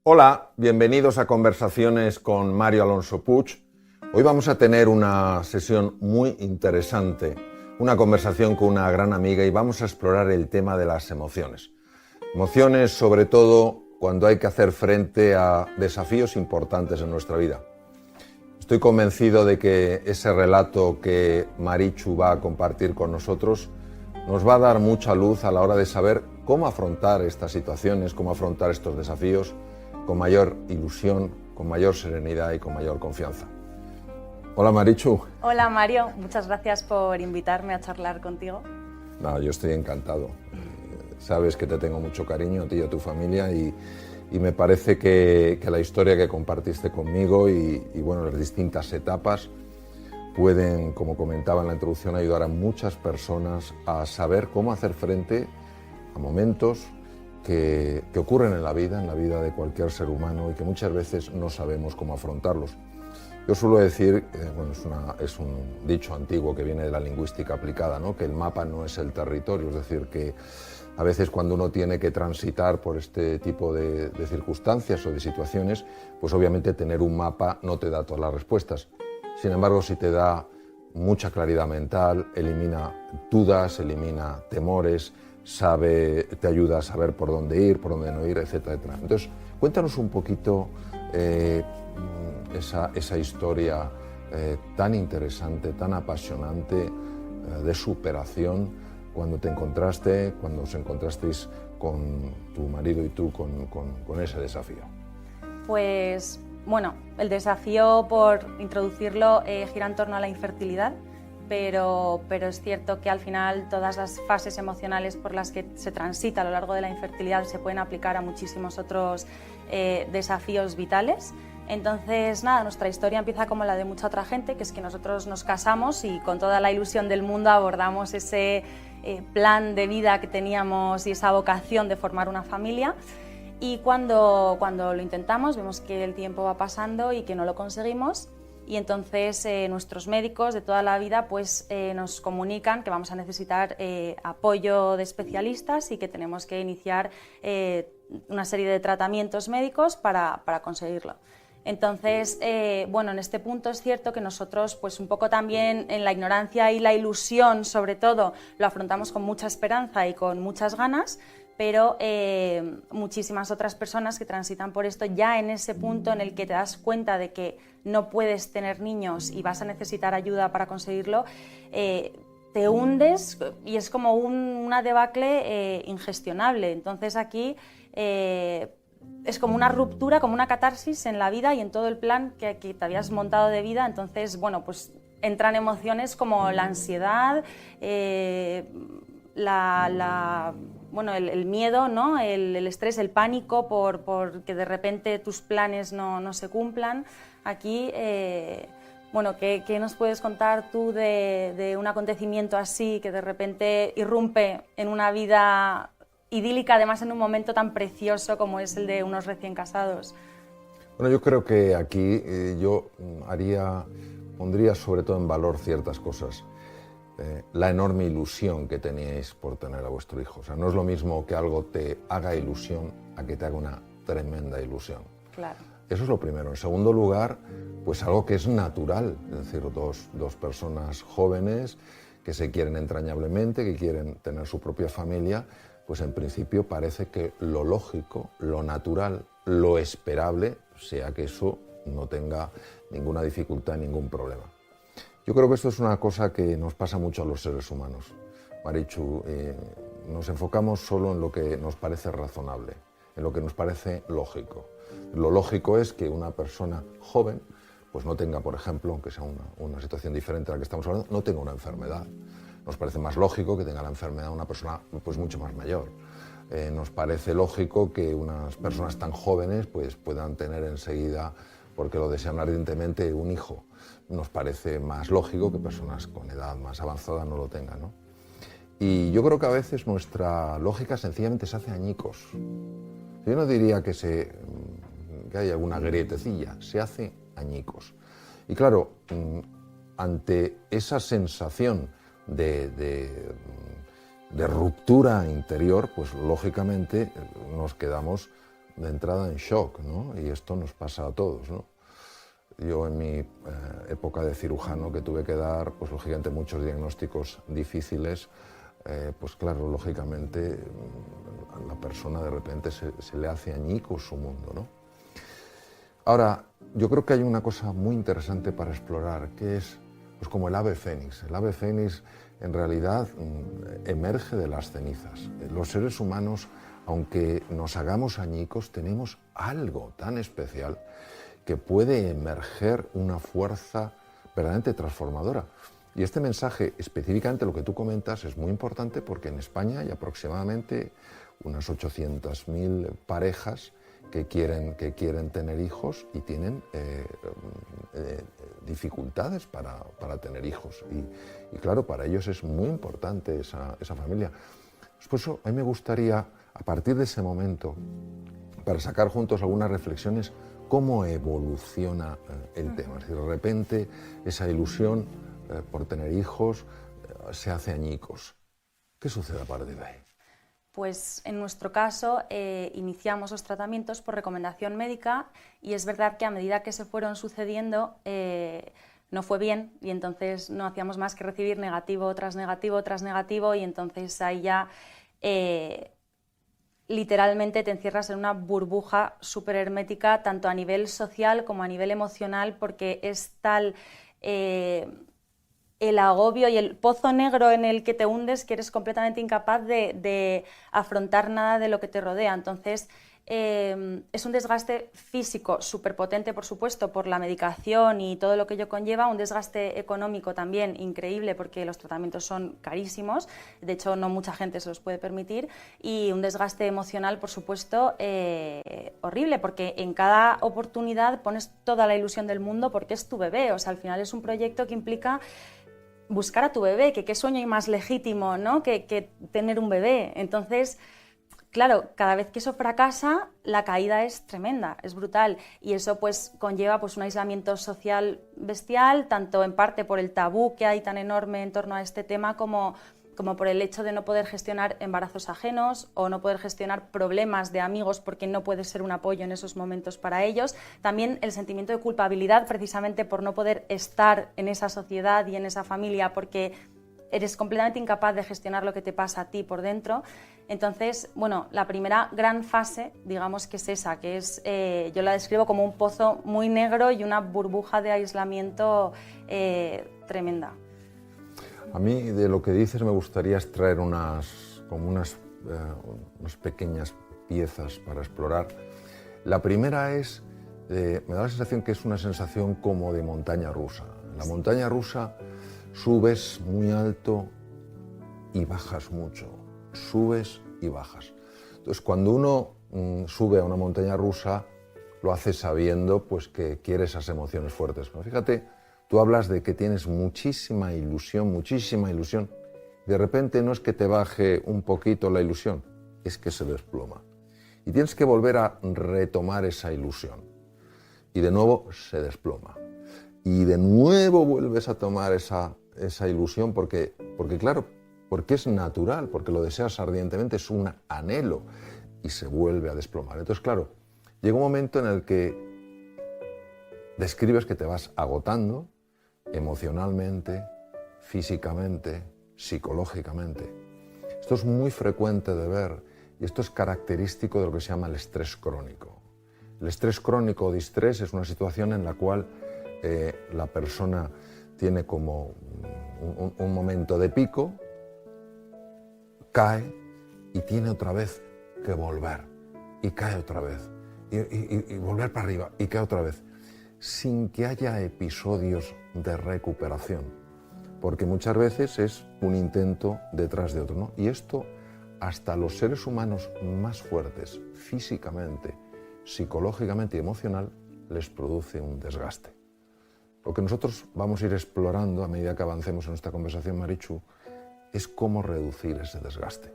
Hola, bienvenidos a Conversaciones con Mario Alonso Puig. Hoy vamos a tener una sesión muy interesante, una conversación con una gran amiga y vamos a explorar el tema de las emociones. Emociones sobre todo cuando hay que hacer frente a desafíos importantes en nuestra vida. Estoy convencido de que ese relato que Marichu va a compartir con nosotros nos va a dar mucha luz a la hora de saber cómo afrontar estas situaciones, cómo afrontar estos desafíos con mayor ilusión, con mayor serenidad y con mayor confianza. Hola Marichu. Hola Mario, muchas gracias por invitarme a charlar contigo. No, yo estoy encantado. Sabes que te tengo mucho cariño a ti y a tu familia y me parece que la historia que compartiste conmigo y bueno, las distintas etapas pueden, como comentaba en la introducción, ayudar a muchas personas a saber cómo hacer frente a momentos que ocurren en la vida de cualquier ser humano y que muchas veces no sabemos cómo afrontarlos. Yo suelo decir, es un dicho antiguo que viene de la lingüística aplicada, ¿no? Que el mapa no es el territorio, es decir, que a veces cuando uno tiene que transitar por este tipo de circunstancias o de situaciones, pues obviamente tener un mapa no te da todas las respuestas. Sin embargo, sí te da mucha claridad mental, elimina dudas, elimina temores, te ayuda a saber por dónde ir, por dónde no ir, etcétera, etcétera. Entonces, cuéntanos un poquito esa historia tan interesante, tan apasionante de superación cuando os encontrasteis con tu marido y tú con ese desafío. Pues bueno, el desafío, por introducirlo, gira en torno a la infertilidad. Pero es cierto que al final todas las fases emocionales por las que se transita a lo largo de la infertilidad se pueden aplicar a muchísimos otros desafíos vitales. Entonces, nada, nuestra historia empieza como la de mucha otra gente, que es que nosotros nos casamos y con toda la ilusión del mundo abordamos ese plan de vida que teníamos y esa vocación de formar una familia. Y cuando lo intentamos, vemos que el tiempo va pasando y que no lo conseguimos. Y entonces nuestros médicos de toda la vida pues, nos comunican que vamos a necesitar apoyo de especialistas y que tenemos que iniciar una serie de tratamientos médicos para conseguirlo. Entonces, bueno, en este punto es cierto que nosotros, pues un poco también en la ignorancia y la ilusión, sobre todo, lo afrontamos con mucha esperanza y con muchas ganas, pero muchísimas otras personas que transitan por esto ya en ese punto en el que te das cuenta de que no puedes tener niños y vas a necesitar ayuda para conseguirlo, te hundes y es como una debacle ingestionable. Entonces aquí es como una ruptura, como una catarsis en la vida y en todo el plan que te habías montado de vida. Entonces, bueno, pues entran emociones como la ansiedad, el miedo, ¿no? el estrés, el pánico por que de repente tus planes no se cumplan. Aquí, ¿qué nos puedes contar tú de un acontecimiento así que de repente irrumpe en una vida idílica, además en un momento tan precioso como es el de unos recién casados? Bueno, yo creo que aquí pondría sobre todo en valor ciertas cosas. La enorme ilusión que teníais por tener a vuestro hijo. O sea, no es lo mismo que algo te haga ilusión a que te haga una tremenda ilusión. Claro. Eso es lo primero. En segundo lugar, pues algo que es natural, es decir, dos personas jóvenes que se quieren entrañablemente, que quieren tener su propia familia, pues en principio parece que lo lógico, lo natural, lo esperable, sea que eso no tenga ninguna dificultad, ningún problema. Yo creo que esto es una cosa que nos pasa mucho a los seres humanos. Marichu, nos enfocamos solo en lo que nos parece razonable, en lo que nos parece lógico. Lo lógico es que una persona joven pues no tenga, por ejemplo, aunque sea una situación diferente a la que estamos hablando, no tenga una enfermedad. Nos parece más lógico que tenga la enfermedad una persona pues mucho más mayor. Nos parece lógico que unas personas tan jóvenes pues puedan tener enseguida, porque lo desean ardientemente, un hijo. Nos parece más lógico que personas con edad más avanzada no lo tengan, ¿no? Y yo creo que a veces nuestra lógica sencillamente se hace añicos. Yo no diría que hay alguna grietecilla, se hace añicos. Y claro, ante esa sensación de ruptura interior, pues lógicamente nos quedamos de entrada en shock, ¿no? Y esto nos pasa a todos, ¿no? Yo en mi época de cirujano que tuve que dar, pues lógicamente muchos diagnósticos difíciles, pues claro, lógicamente a la persona de repente se le hace añicos su mundo, ¿no? Ahora, yo creo que hay una cosa muy interesante para explorar, que es pues como el ave fénix. El ave fénix en realidad emerge de las cenizas. Los seres humanos, aunque nos hagamos añicos, tenemos algo tan especial que puede emerger una fuerza verdaderamente transformadora. Y este mensaje, específicamente lo que tú comentas, es muy importante porque en España hay aproximadamente unas 800.000 parejas que quieren tener hijos y tienen dificultades para tener hijos. Y claro, para ellos es muy importante esa familia. Por eso a mí me gustaría, a partir de ese momento, para sacar juntos algunas reflexiones, cómo evoluciona el tema. Es decir, de repente esa ilusión por tener hijos se hace añicos. ¿Qué sucede a partir de ahí? Pues en nuestro caso iniciamos los tratamientos por recomendación médica y es verdad que a medida que se fueron sucediendo no fue bien y entonces no hacíamos más que recibir negativo tras negativo tras negativo y entonces ahí ya literalmente te encierras en una burbuja súper hermética tanto a nivel social como a nivel emocional porque es tal el agobio y el pozo negro en el que te hundes que eres completamente incapaz de afrontar nada de lo que te rodea. Entonces, es un desgaste físico súper potente, por supuesto, por la medicación y todo lo que ello conlleva, un desgaste económico también increíble porque los tratamientos son carísimos, de hecho no mucha gente se los puede permitir, y un desgaste emocional, por supuesto, horrible, porque en cada oportunidad pones toda la ilusión del mundo porque es tu bebé, o sea, al final es un proyecto que implica buscar a tu bebé, que qué sueño hay más legítimo, ¿no? que tener un bebé. Entonces, claro, cada vez que eso fracasa, la caída es tremenda, es brutal, y eso pues conlleva pues un aislamiento social bestial, tanto en parte por el tabú que hay tan enorme en torno a este tema como por el hecho de no poder gestionar embarazos ajenos o no poder gestionar problemas de amigos porque no puedes ser un apoyo en esos momentos para ellos. También el sentimiento de culpabilidad precisamente por no poder estar en esa sociedad y en esa familia porque eres completamente incapaz de gestionar lo que te pasa a ti por dentro. Entonces, bueno, la primera gran fase, digamos que es esa, que es, yo la describo como un pozo muy negro y una burbuja de aislamiento tremenda. A mí de lo que dices me gustaría extraer unas pequeñas piezas para explorar. La primera es, me da la sensación que es una sensación como de montaña rusa. En la montaña rusa subes muy alto y bajas mucho, subes y bajas. Entonces cuando uno sube a una montaña rusa lo hace sabiendo pues, que quiere esas emociones fuertes. Pero fíjate, tú hablas de que tienes muchísima ilusión. De repente no es que te baje un poquito la ilusión, es que se desploma. Y tienes que volver a retomar esa ilusión. Y de nuevo se desploma. Y de nuevo vuelves a tomar esa ilusión porque es natural, porque lo deseas ardientemente, es un anhelo y se vuelve a desplomar. Entonces, claro, llega un momento en el que describes que te vas agotando, emocionalmente, físicamente, psicológicamente. Esto es muy frecuente de ver y esto es característico de lo que se llama el estrés crónico. El estrés crónico o distrés es una situación en la cual la persona tiene como un momento de pico, cae y tiene otra vez que volver y cae otra vez y volver para arriba y cae otra vez, sin que haya episodios de recuperación, porque muchas veces es un intento detrás de otro, ¿no? Y esto hasta los seres humanos más fuertes, físicamente, psicológicamente y emocional, les produce un desgaste. Lo que nosotros vamos a ir explorando a medida que avancemos en esta conversación, Marichu, es cómo reducir ese desgaste.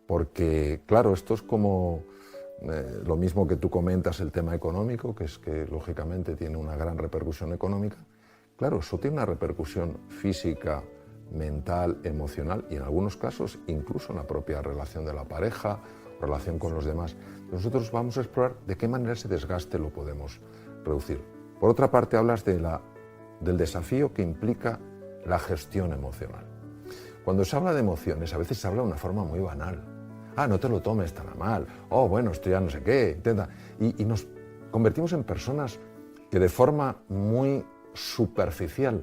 Porque, claro, esto es como lo mismo que tú comentas, el tema económico, que es que lógicamente tiene una gran repercusión económica. Claro, eso tiene una repercusión física, mental, emocional y en algunos casos incluso en la propia relación de la pareja relación con los demás. Nosotros vamos a explorar de qué manera ese desgaste lo podemos reducir. Por otra parte, hablas del desafío que implica la gestión emocional. Cuando se habla de emociones, a veces se habla de una forma muy banal. No te lo tomes tan a mal. Bueno, esto ya no sé qué. Intenta. Y nos convertimos en personas que de forma muy superficial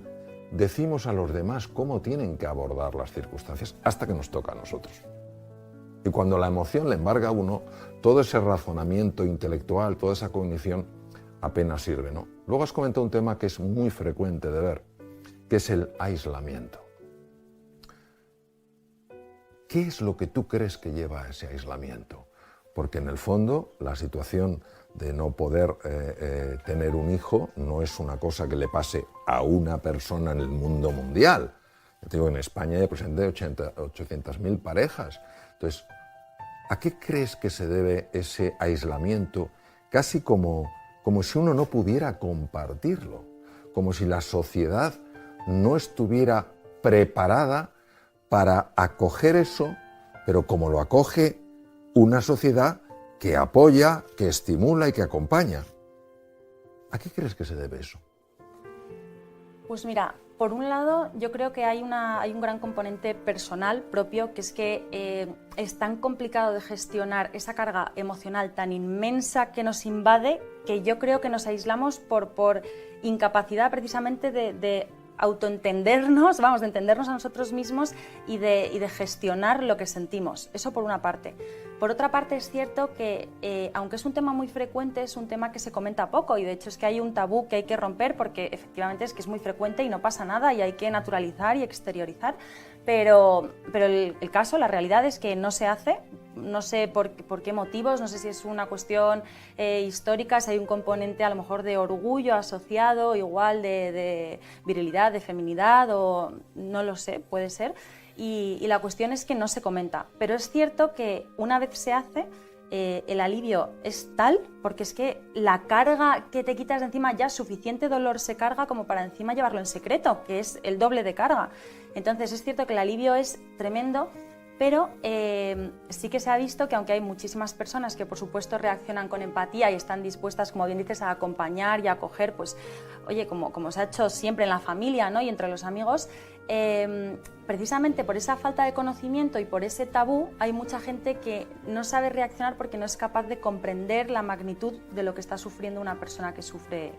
decimos a los demás cómo tienen que abordar las circunstancias hasta que nos toca a nosotros. Y cuando la emoción le embarga a uno, todo ese razonamiento intelectual, toda esa cognición apenas sirve, ¿no? Luego has comentado un tema que es muy frecuente de ver, que es el aislamiento. ¿Qué es lo que tú crees que lleva a ese aislamiento? Porque en el fondo la situación de no poder tener un hijo no es una cosa que le pase a una persona en el mundo mundial. Yo te digo, en España hay presente 800.000 parejas. Entonces, ¿a qué crees que se debe ese aislamiento? Casi como si uno no pudiera compartirlo, como si la sociedad no estuviera preparada para acoger eso, pero como lo acoge una sociedad que apoya, que estimula y que acompaña. ¿A qué crees que se debe eso? Pues mira, por un lado yo creo que hay un gran componente personal propio, que es que es tan complicado de gestionar esa carga emocional tan inmensa que nos invade, que yo creo que nos aislamos por incapacidad precisamente de autoentendernos, de entendernos a nosotros mismos y de gestionar lo que sentimos. Eso por una parte. Por otra parte, es cierto que, aunque es un tema muy frecuente, es un tema que se comenta poco, y de hecho es que hay un tabú que hay que romper, porque efectivamente es que es muy frecuente y no pasa nada y hay que naturalizar y exteriorizar, pero el caso, la realidad es que no se hace. No sé por qué motivos, no sé si es una cuestión histórica, si hay un componente a lo mejor de orgullo asociado, igual de virilidad, de feminidad, o no lo sé, puede ser. Y la cuestión es que no se comenta. Pero es cierto que una vez se hace, el alivio es tal, porque es que la carga que te quitas de encima, ya suficiente dolor se carga como para encima llevarlo en secreto, que es el doble de carga. Entonces es cierto que el alivio es tremendo, pero sí que se ha visto que aunque hay muchísimas personas que por supuesto reaccionan con empatía y están dispuestas, como bien dices, a acompañar y a acoger, pues oye, como se ha hecho siempre en la familia, ¿no? Y entre los amigos, precisamente por esa falta de conocimiento y por ese tabú, hay mucha gente que no sabe reaccionar porque no es capaz de comprender la magnitud de lo que está sufriendo una persona que sufre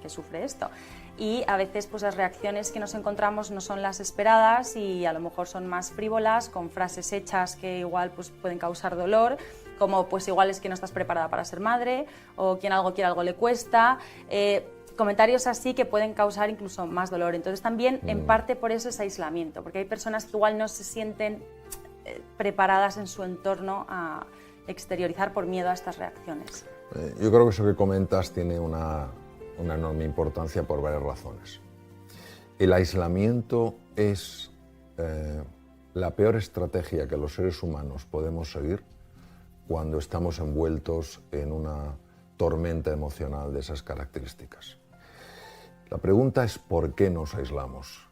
esto. Y a veces pues las reacciones que nos encontramos no son las esperadas y a lo mejor son más frívolas, con frases hechas que igual pues pueden causar dolor, como pues igual es que no estás preparada para ser madre, o quien algo quiere algo le cuesta, comentarios así que pueden causar incluso más dolor. Entonces también en parte por eso es aislamiento, porque hay personas que igual no se sienten preparadas en su entorno a exteriorizar por miedo a estas reacciones. Yo creo que eso que comentas tiene una enorme importancia por varias razones. El aislamiento es la peor estrategia que los seres humanos podemos seguir cuando estamos envueltos en una tormenta emocional de esas características. La pregunta es ¿por qué nos aislamos?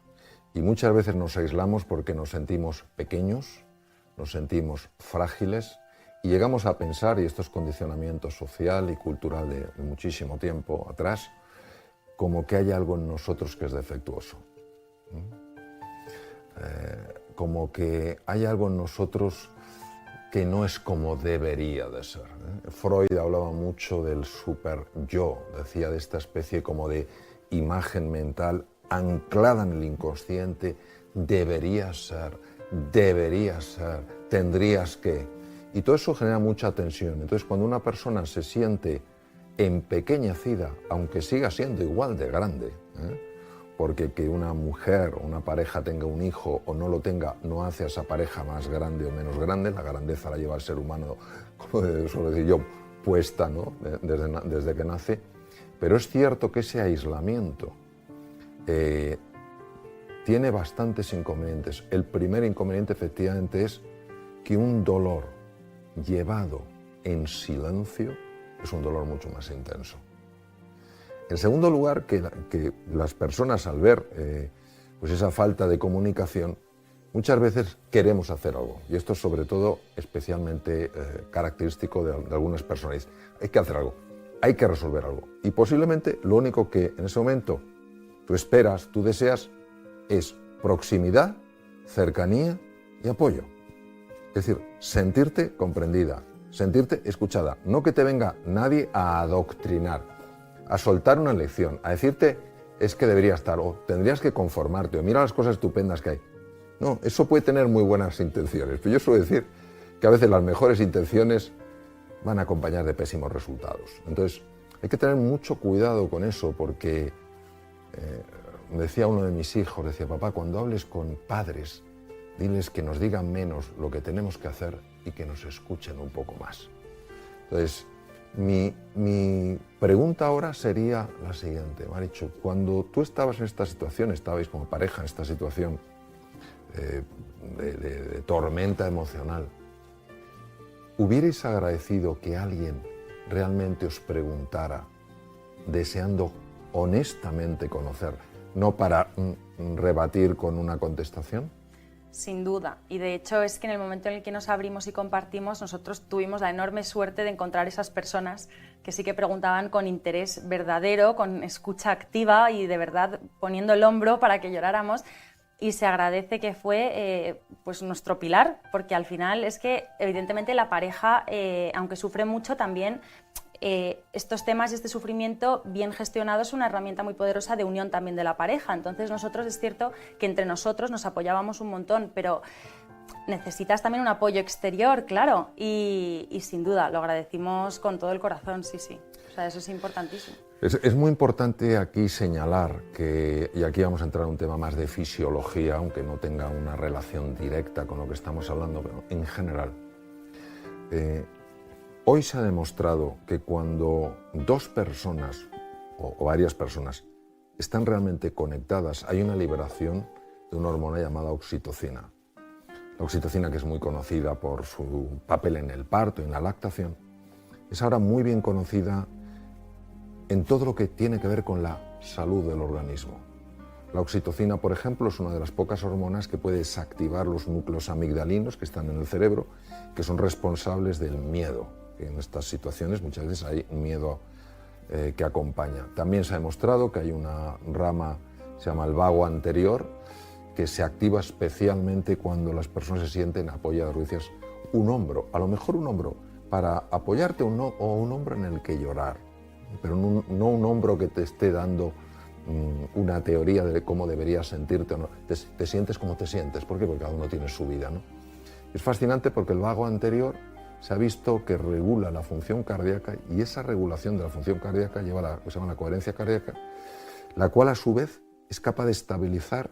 Y muchas veces nos aislamos porque nos sentimos pequeños, nos sentimos frágiles y llegamos a pensar, y esto es condicionamiento social y cultural de muchísimo tiempo atrás, como que hay algo en nosotros que es defectuoso. Como que hay algo en nosotros que no es como debería de ser. Freud hablaba mucho del super yo, decía de esta especie como de imagen mental anclada en el inconsciente, deberías ser, tendrías que. Y todo eso genera mucha tensión. Entonces cuando una persona se siente empequeñecida, aunque siga siendo igual de grande, porque que una mujer o una pareja tenga un hijo o no lo tenga no hace a esa pareja más grande o menos grande, la grandeza la lleva el ser humano, como suelo decir yo, puesta, ¿no? desde que nace. Pero es cierto que ese aislamiento tiene bastantes inconvenientes. El primer inconveniente efectivamente es que un dolor llevado en silencio es un dolor mucho más intenso. En segundo lugar, que las personas al ver pues esa falta de comunicación muchas veces queremos hacer algo, y esto es sobre todo especialmente característico de algunas personas. Hay que hacer algo, hay que resolver algo, y posiblemente lo único que en ese momento tú esperas, tú deseas, es proximidad, cercanía y apoyo. Es decir, sentirte comprendida, sentirte escuchada, no que te venga nadie a adoctrinar, a soltar una lección, a decirte es que deberías estar, o tendrías que conformarte, o mira las cosas estupendas que hay. No, eso puede tener muy buenas intenciones, pero yo suelo decir que a veces las mejores intenciones van a acompañar de pésimos resultados. Entonces, hay que tener mucho cuidado con eso, porque me decía uno de mis hijos, decía, papá, cuando hables con padres, diles que nos digan menos lo que tenemos que hacer y que nos escuchen un poco más. Entonces, mi pregunta ahora sería la siguiente, Marichu, cuando tú estabas en esta situación, estabais como pareja en esta situación de tormenta emocional, ¿hubierais agradecido que alguien realmente os preguntara, deseando honestamente conocer, no para rebatir con una contestación? Sin duda, y de hecho es que en el momento en el que nos abrimos y compartimos, nosotros tuvimos la enorme suerte de encontrar esas personas que sí que preguntaban con interés verdadero, con escucha activa y de verdad poniendo el hombro para que lloráramos, y se agradece que fue pues nuestro pilar, porque al final es que evidentemente la pareja, aunque sufre mucho, también estos temas y este sufrimiento bien gestionado es una herramienta muy poderosa de unión también de la pareja. Entonces nosotros es cierto que entre nosotros nos apoyábamos un montón, pero necesitas también un apoyo exterior, claro, y sin duda lo agradecimos con todo el corazón, sí, sí. O sea, eso es importantísimo. Es muy importante aquí señalar que, y aquí vamos a entrar en un tema más de fisiología, aunque no tenga una relación directa con lo que estamos hablando, pero en general, hoy se ha demostrado que cuando dos personas o varias personas están realmente conectadas, hay una liberación de una hormona llamada oxitocina. La oxitocina, que es muy conocida por su papel en el parto y en la lactación, es ahora muy bien conocida en todo lo que tiene que ver con la salud del organismo. La oxitocina, por ejemplo, es una de las pocas hormonas que puede desactivar los núcleos amigdalinos que están en el cerebro, que son responsables del miedo. En estas situaciones muchas veces hay miedo que acompaña. También se ha demostrado que hay una rama, se llama el vago anterior, que se activa especialmente cuando las personas se sienten apoyadas. Dices, un hombro, a lo mejor un hombro para apoyarte o un hombro en el que llorar, pero no un hombro que te esté dando una teoría de cómo deberías sentirte o no. Te sientes como te sientes. ¿Por qué? Porque cada uno tiene su vida, ¿no? Es fascinante porque el vago anterior se ha visto que regula la función cardíaca, y esa regulación de la función cardíaca lleva a lo que se llama la coherencia cardíaca, la cual a su vez es capaz de estabilizar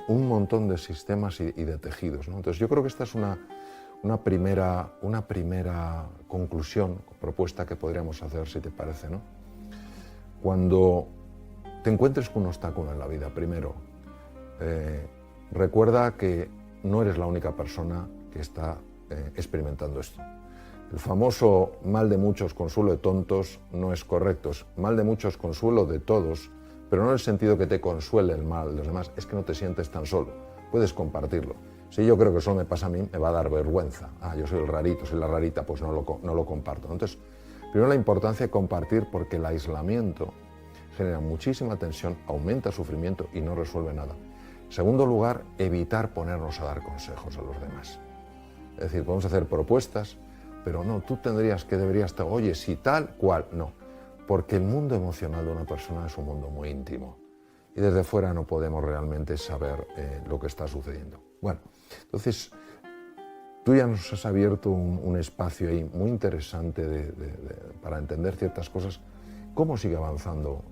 un montón de sistemas y de tejidos, ¿no? Entonces yo creo que esta es una primera conclusión, propuesta que podríamos hacer, si te parece, ¿no? Cuando te encuentres con un obstáculo en la vida, primero, recuerda que no eres la única persona que está experimentando esto. El famoso mal de muchos, consuelo de tontos, no es correcto. Es mal de muchos, consuelo de todos, pero no en el sentido que te consuele el mal de los demás, es que no te sientes tan solo, puedes compartirlo. Si yo creo que eso me pasa a mí, me va a dar vergüenza. Yo soy el rarito, soy la rarita, pues no lo comparto. Entonces, primero la importancia de compartir, porque el aislamiento genera muchísima tensión, aumenta sufrimiento y no resuelve nada. En segundo lugar, evitar ponernos a dar consejos a los demás. Es decir, podemos hacer propuestas, pero no, tú deberías estar, oye, si tal, cual, no. Porque el mundo emocional de una persona es un mundo muy íntimo y desde fuera no podemos realmente saber lo que está sucediendo. Bueno, entonces, tú ya nos has abierto un espacio ahí muy interesante para entender ciertas cosas. ¿Cómo sigue avanzando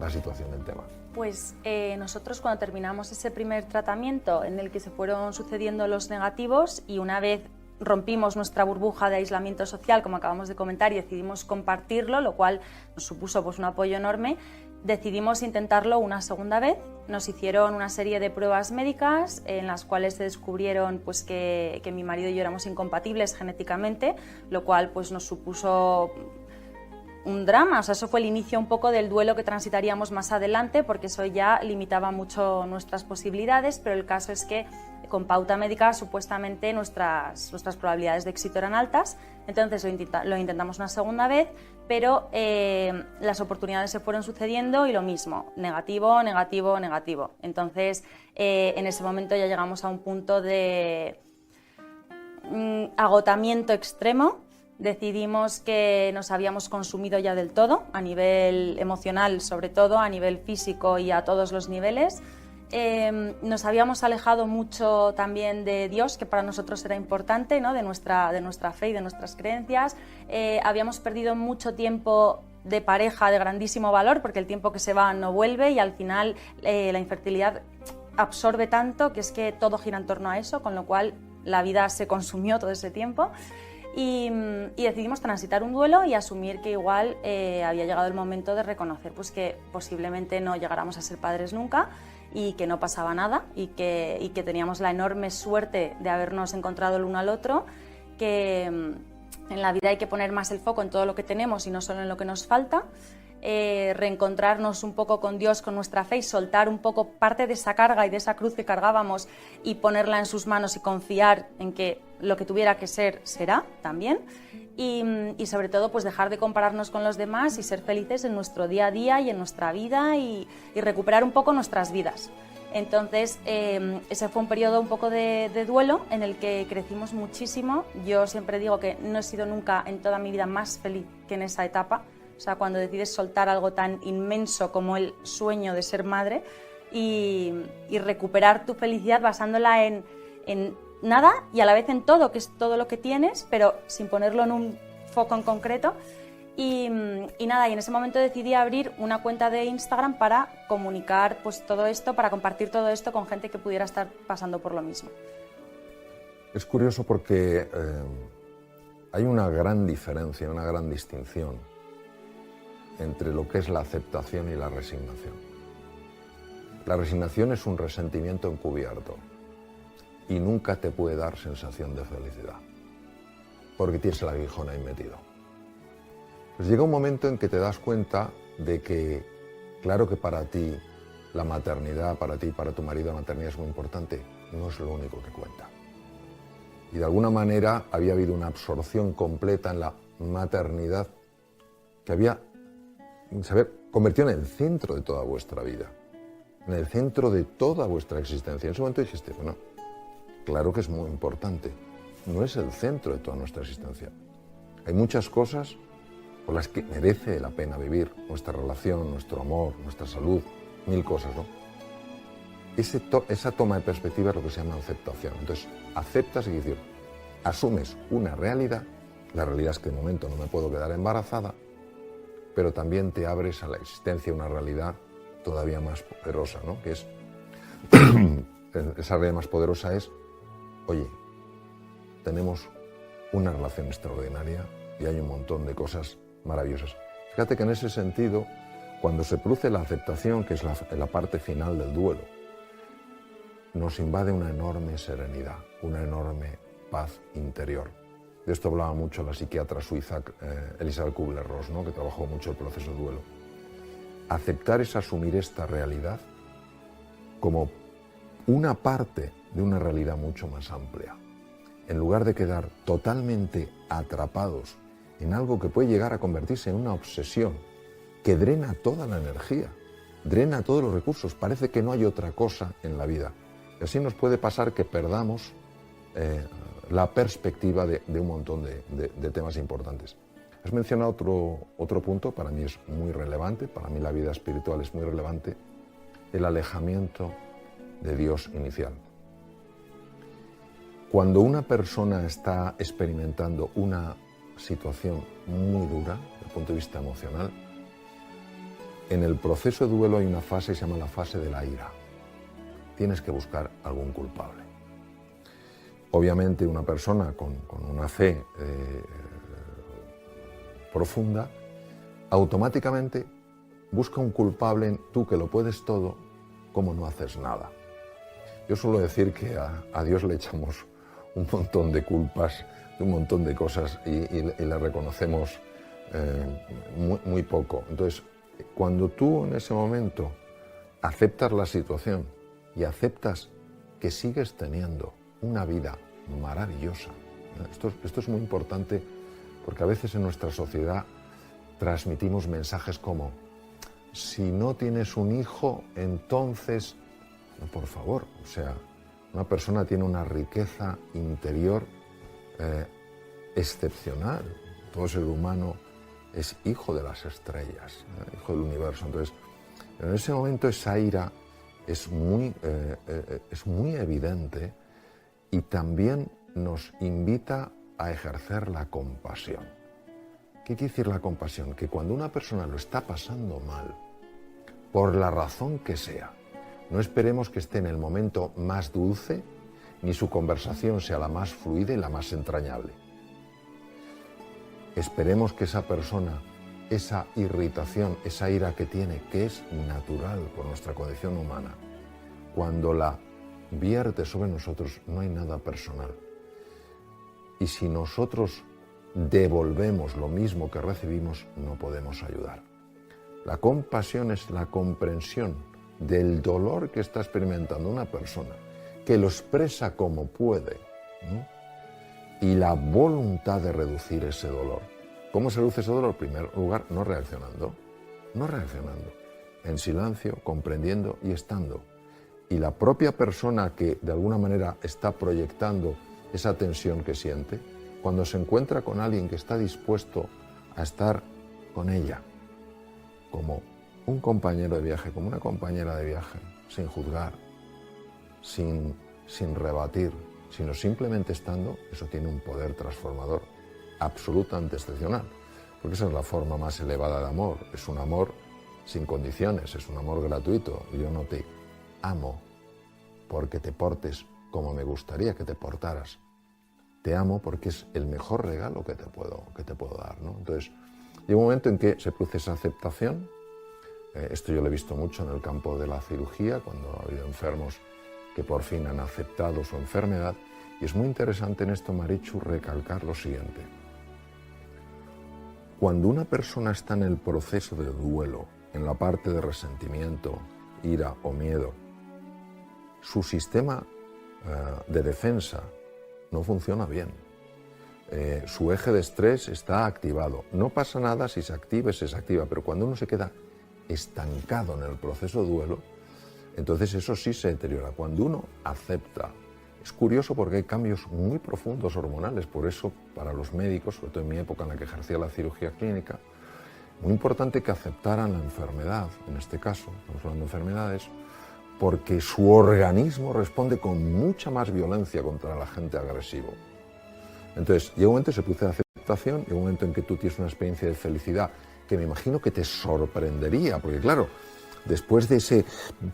la situación del tema? Pues nosotros cuando terminamos ese primer tratamiento en el que se fueron sucediendo los negativos, y una vez rompimos nuestra burbuja de aislamiento social, como acabamos de comentar, y decidimos compartirlo, lo cual nos supuso pues un apoyo enorme, decidimos intentarlo una segunda vez. Nos hicieron una serie de pruebas médicas en las cuales se descubrieron pues, que mi marido y yo éramos incompatibles genéticamente, lo cual pues, nos supuso un drama, o sea, eso fue el inicio un poco del duelo que transitaríamos más adelante, porque eso ya limitaba mucho nuestras posibilidades, pero el caso es que con pauta médica supuestamente nuestras probabilidades de éxito eran altas, entonces lo intentamos una segunda vez, pero las oportunidades se fueron sucediendo y lo mismo, negativo, negativo, negativo. Entonces en ese momento ya llegamos a un punto de agotamiento extremo. Decidimos que nos habíamos consumido ya del todo, a nivel emocional sobre todo, a nivel físico y a todos los niveles. Nos habíamos alejado mucho también de Dios, que para nosotros era importante, ¿no? de nuestra fe y de nuestras creencias. Habíamos perdido mucho tiempo de pareja de grandísimo valor, porque el tiempo que se va no vuelve, y al final la infertilidad absorbe tanto que es que todo gira en torno a eso, con lo cual la vida se consumió todo ese tiempo. Y decidimos transitar un duelo y asumir que igual había llegado el momento de reconocer pues, que posiblemente no llegáramos a ser padres nunca y que no pasaba nada y que teníamos la enorme suerte de habernos encontrado el uno al otro, que en la vida hay que poner más el foco en todo lo que tenemos y no solo en lo que nos falta, reencontrarnos un poco con Dios, con nuestra fe y soltar un poco parte de esa carga y de esa cruz que cargábamos y ponerla en sus manos y confiar en que lo que tuviera que ser, será también. Y sobre todo pues dejar de compararnos con los demás y ser felices en nuestro día a día y en nuestra vida y recuperar un poco nuestras vidas. Entonces ese fue un periodo un poco de duelo en el que crecimos muchísimo. Yo siempre digo que no he sido nunca en toda mi vida más feliz que en esa etapa. O sea, cuando decides soltar algo tan inmenso como el sueño de ser madre y recuperar tu felicidad basándola en nada y a la vez en todo, que es todo lo que tienes, pero sin ponerlo en un foco en concreto. Y nada, y en ese momento decidí abrir una cuenta de Instagram para comunicar pues, todo esto, para compartir todo esto con gente que pudiera estar pasando por lo mismo. Es curioso porque hay una gran diferencia, una gran distinción entre lo que es la aceptación y la resignación. La resignación es un resentimiento encubierto y nunca te puede dar sensación de felicidad, porque tienes el aguijón ahí metido. Pues llega un momento en que te das cuenta de que, claro que para ti la maternidad, para ti y para tu marido la maternidad es muy importante, no es lo único que cuenta. Y de alguna manera había habido una absorción completa en la maternidad que se había convertido en el centro de toda vuestra vida, en el centro de toda vuestra existencia. En ese momento dijiste, bueno, claro que es muy importante, no es el centro de toda nuestra existencia. Hay muchas cosas por las que merece la pena vivir, nuestra relación, nuestro amor, nuestra salud, mil cosas, ¿no? Esa toma de perspectiva es lo que se llama aceptación. Entonces, aceptas y decir, asumes una realidad, la realidad es que de momento no me puedo quedar embarazada, pero también te abres a la existencia de una realidad todavía más poderosa, ¿no? Que es, esa realidad más poderosa es, oye, tenemos una relación extraordinaria y hay un montón de cosas maravillosas. Fíjate que en ese sentido, cuando se produce la aceptación, que es la parte final del duelo, nos invade una enorme serenidad, una enorme paz interior. De esto hablaba mucho la psiquiatra suiza Elisabeth Kubler-Ross, ¿no? Que trabajó mucho el proceso de duelo. Aceptar es asumir esta realidad como una parte de una realidad mucho más amplia. En lugar de quedar totalmente atrapados en algo que puede llegar a convertirse en una obsesión que drena toda la energía, drena todos los recursos, parece que no hay otra cosa en la vida. Y así nos puede pasar que perdamos la perspectiva de un montón de temas importantes. Has mencionado otro punto, para mí es muy relevante, para mí la vida espiritual es muy relevante, el alejamiento de Dios inicial. Cuando una persona está experimentando una situación muy dura desde el punto de vista emocional, en el proceso de duelo hay una fase que se llama la fase de la ira. Tienes que buscar algún culpable. Obviamente una persona con una fe profunda, automáticamente busca un culpable en tú que lo puedes todo, ¿cómo no haces nada? Yo suelo decir que a Dios le echamos un montón de culpas, un montón de cosas y le reconocemos muy poco. Entonces, cuando tú en ese momento aceptas la situación y aceptas que sigues teniendo una vida maravillosa, esto es muy importante porque a veces en nuestra sociedad transmitimos mensajes como: si no tienes un hijo, entonces... No, por favor, o sea, una persona tiene una riqueza interior excepcional. Todo ser humano es hijo de las estrellas, hijo del universo. Entonces, en ese momento esa ira es muy evidente y también nos invita a ejercer la compasión. ¿Qué quiere decir la compasión? Que cuando una persona lo está pasando mal, por la razón que sea, no esperemos que esté en el momento más dulce, ni su conversación sea la más fluida y la más entrañable. Esperemos que esa persona, esa irritación, esa ira que tiene, que es natural por nuestra condición humana, cuando la vierte sobre nosotros, no hay nada personal. Y si nosotros devolvemos lo mismo que recibimos, no podemos ayudar. La compasión es la comprensión del dolor que está experimentando una persona, que lo expresa como puede, ¿no? Y la voluntad de reducir ese dolor. ¿Cómo se reduce ese dolor? En primer lugar, no reaccionando, en silencio, comprendiendo y estando. Y la propia persona que de alguna manera está proyectando esa tensión que siente, cuando se encuentra con alguien que está dispuesto a estar con ella, como un compañero de viaje, como una compañera de viaje, sin juzgar, sin rebatir, sino simplemente estando, eso tiene un poder transformador absolutamente excepcional, porque esa es la forma más elevada de amor. Es un amor sin condiciones, es un amor gratuito. Yo no te amo porque te portes como me gustaría que te portaras. Te amo porque es el mejor regalo que te puedo dar, ¿no? Entonces, llega un momento en que se produce esa aceptación. Esto yo lo he visto mucho en el campo de la cirugía, cuando ha habido enfermos que por fin han aceptado su enfermedad. Y es muy interesante en esto, Marichu, recalcar lo siguiente. Cuando una persona está en el proceso de duelo, en la parte de resentimiento, ira o miedo, su sistema de defensa no funciona bien. Su eje de estrés está activado. No pasa nada si se activa, se desactiva, pero cuando uno se queda estancado en el proceso de duelo, entonces eso sí se deteriora. Cuando uno acepta, es curioso porque hay cambios muy profundos hormonales, por eso para los médicos, sobre todo en mi época en la que ejercía la cirugía clínica, muy importante que aceptaran la enfermedad, en este caso, estamos hablando de enfermedades, porque su organismo responde con mucha más violencia contra el agente agresivo. Entonces, llega un momento en que se produce la aceptación, llega un momento en que tú tienes una experiencia de felicidad que me imagino que te sorprendería, porque claro, después de ese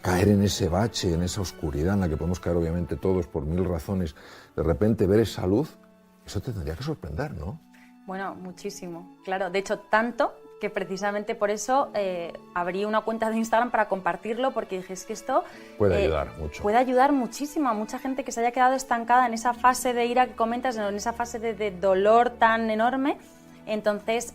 caer en ese bache, en esa oscuridad en la que podemos caer obviamente todos por mil razones, de repente ver esa luz, eso te tendría que sorprender, ¿no? Bueno, muchísimo, claro. De hecho, tanto que precisamente por eso abrí una cuenta de Instagram para compartirlo, porque dije, es que esto puede ayudar mucho. Puede ayudar muchísimo a mucha gente que se haya quedado estancada en esa fase de ira que comentas, en esa fase de dolor tan enorme. Entonces